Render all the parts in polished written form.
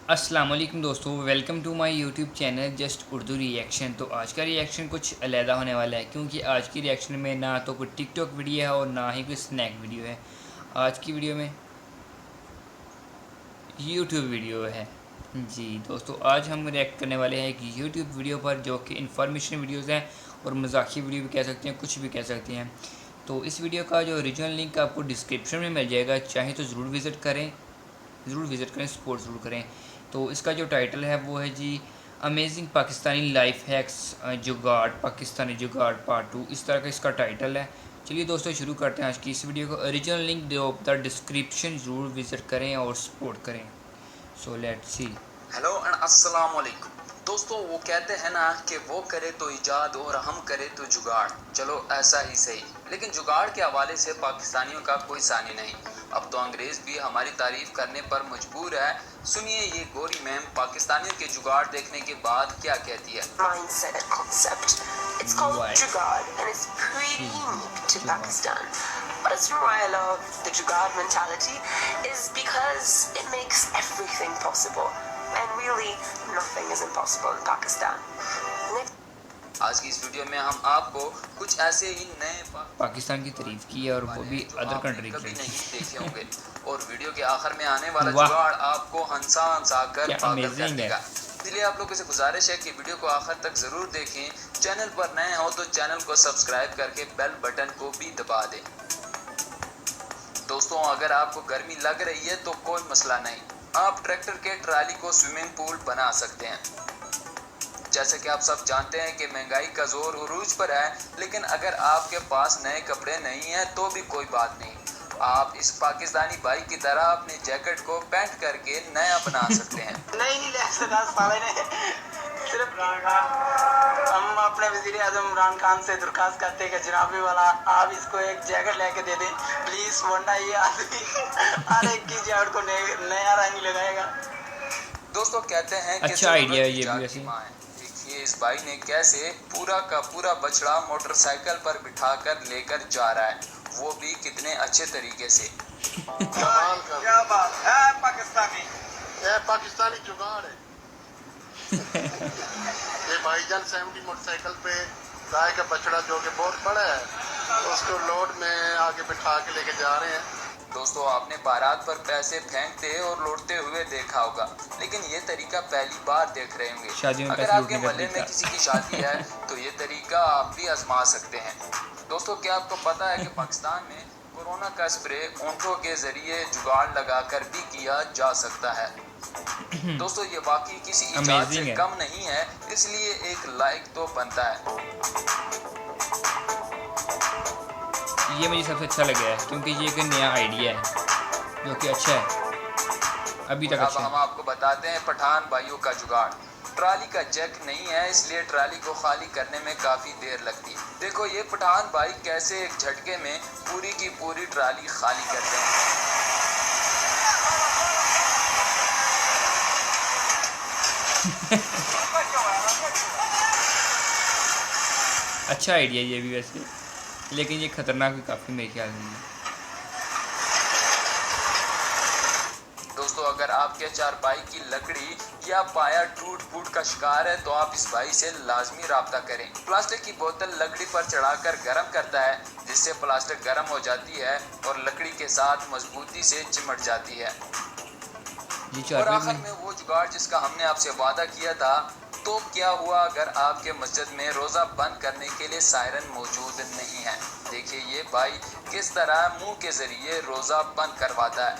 अस्सलाम वालेकुम दोस्तों, welcome to my YouTube channel just Urdu reaction. तो आज का रिएक्शन कुछ अलहदा होने वाला है क्योंकि आज की रिएक्शन में ना तो कोई टिकटॉक वीडियो है और ना ही कोई स्नैक वीडियो है। आज की वीडियो में यूट्यूब वीडियो है। जी दोस्तों, आज हम रिएक्ट करने वाले हैं एक यूट्यूब वीडियो पर जो कि इंफॉर्मेशन वीडियोज़ हैं और मजाकी वीडियो भी कह सकते हैं, कुछ भी कह सकते हैं। तो इस वीडियो का जो ओरिजिनल लिंक आपको डिस्क्रिप्शन में मिल जाएगा, चाहे तो ज़रूर विज़िट करें, सपोर्ट ज़रूर करें। तो इसका जो टाइटल है वो है जी अमेजिंग पाकिस्तानी लाइफ हैक्स जुगाड़ पाकिस्तानी जुगाड़ पार्ट 2, इस तरह का इसका टाइटल है। चलिए दोस्तों, शुरू करते हैं आज की इस वीडियो को। ओरिजिनल लिंक द डिस्क्रिप्शन ज़रूर विज़िट करें और सपोर्ट करें। So let's see. Hello and अस्सलाम वालेकुम दोस्तों। वो कहते हैं ना कि वो करे तो इजाद और हम करे तो जुगाड़। चलो ऐसा ही सही, लेकिन जुगाड़ के हवाले से पाकिस्तानियों का कोई सानी नहीं। अब तो अंग्रेज भी हमारी तारीफ करने पर मजबूर है। सुनिए ये गोरी मैम पाकिस्तानियों के जुगाड़ देखने के बाद क्या कहती है। Mindset concept. It's called Right. Jugaad and it's pretty unique to Pakistan. But the reason why I love the Jugaad mentality is because it makes everything possible. And really, nothing is impossible in Pakistan. आज की इस video में हम आपको कुछ ऐसे ही नए पाकिस्तान की तारीफ की है और वो भी जो अदर आपने कंट्री कभी की। नहीं देखे होंगे और वीडियो के आखिर में आने वाला वाह। जुगाड़ आपको हंसा हंसा कर क्या पागल कर amazing है। देगा। इसलिए आप लोगों से गुजारिश है कि वीडियो को आखिर तक जरूर देखें। चैनल पर नए हो तो चैनल को सब्सक्राइब करके बेल बटन को भी दबा दें। दोस्तों, अगर आपको गर्मी लग रही है तो कोई मसला नहीं, आप ट्रैक्टर के ट्राली को स्विमिंग पूल बना सकते हैं। जैसे कि आप सब जानते हैं कि महंगाई का जोर उरूज पर है, लेकिन अगर आपके पास नए कपड़े नहीं हैं तो भी कोई बात नहीं, आप इस पाकिस्तानी भाई की तरह अपने जैकेट को पैंट करके नया बना सकते हैं। नहीं ले सकता साले ने सिर्फ हम अपने वजीर आजम इमरान खान से दरखास्त करते हैं कि जनाबी वाला आप इसको एक जैकेट लेके दे दें प्लीज, वरना ये आदमी हर एक की जैकेट को नया रंग लगाएगा। दोस्तों, कहते हैं कि अच्छा आइडिया है ये जरूरत भी इजाद की वैसे। माँ है। देखिए इस भाई ने कैसे पूरा का पूरा बछड़ा मोटरसाइकिल पर बिठाकर लेकर जा रहा है, वो भी कितने अच्छे तरीके से। क्या बात है, पाकिस्तानी ये पाकिस्तानी जुगाड़ है। ये भाईजान 70 मोटरसाइकिल पे गाय का बछड़ा जो कि बहुत बड़ा है उसको लोड में आगे बिठा के लेके जा रहे हैं। दोस्तों, आपने बारात पर पैसे फेंकते और लौटते हुए देखा होगा, लेकिन ये तरीका पहली बार देख रहे होंगे। शादियों में अगर पैसे आपके लूटने का मोहल्ले में तरीका। किसी की शादी है तो ये तरीका आप भी आजमा सकते हैं। दोस्तों, क्या आपको पता है कि पाकिस्तान में कोरोना का स्प्रे ऊँटों के जरिए जुगाड़ लगाकर भी किया जा सकता है। दोस्तों, ये वाकई किसी इजाद Amazing से है। कम नहीं है, इसलिए एक लाइक तो बनता है। ये मुझे सबसे अच्छा लगा है क्योंकि ये एक नया आइडिया है जो कि अच्छा है, अभी तक अब अच्छा हम है। आपको बताते हैं पठान भाइयों का जुगाड़। ट्राली का जैक नहीं है, इसलिए ट्राली को खाली करने में काफी देर लगती है। देखो ये पठान भाई कैसे एक झटके में पूरी की पूरी ट्राली खाली करते हैं। अच्छा आइडिया ये भी वैसे, लेकिन ये खतरनाक भी काफ़ी मेरे ख्याल में। दोस्तों, अगर आपके चारपाई की लकड़ी या पाया टूट फूट का शिकार है तो आप इस भाई से लाजमी राब्ता करें। प्लास्टिक की बोतल लकड़ी पर चढ़ाकर गर्म करता है, जिससे प्लास्टिक गर्म हो जाती है और लकड़ी के साथ मजबूती से चिमट जाती है। और आखिर में वो जुगाड़ जिसका हमने आपसे वादा किया था। तो क्या हुआ अगर आपके मस्जिद में रोज़ा बंद करने के लिए सायरन मौजूद नहीं है। देखिए ये भाई किस तरह मुंह के जरिए रोज़ा बंद करवाता है।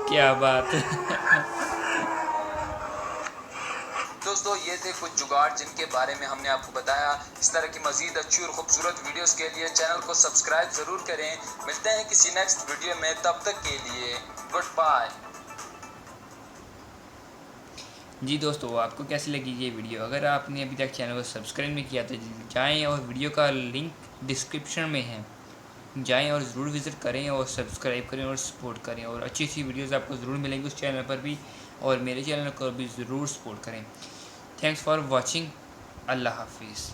क्या बात है। दोस्तों, ये थे कुछ जुगाड़ जिनके बारे में हमने आपको बताया। इस तरह की मजीद अच्छी और खूबसूरत वीडियोस के लिए चैनल को सब्सक्राइब ज़रूर करें। मिलते हैं किसी नेक्स्ट वीडियो में, तब तक के लिए गुड बाय। जी दोस्तों, आपको कैसी लगी ये वीडियो? अगर आपने अभी तक चैनल को सब्सक्राइब नहीं किया तो जाएं और वीडियो का लिंक डिस्क्रिप्शन में है, जाएं और ज़रूर विज़िट करें और सब्सक्राइब करें और सपोर्ट करें, और अच्छी अच्छी वीडियोज़ आपको ज़रूर मिलेंगी उस चैनल पर भी, और मेरे चैनल को भी ज़रूर सपोर्ट करें। Thanks for watching. अल्लाह हाफिज़।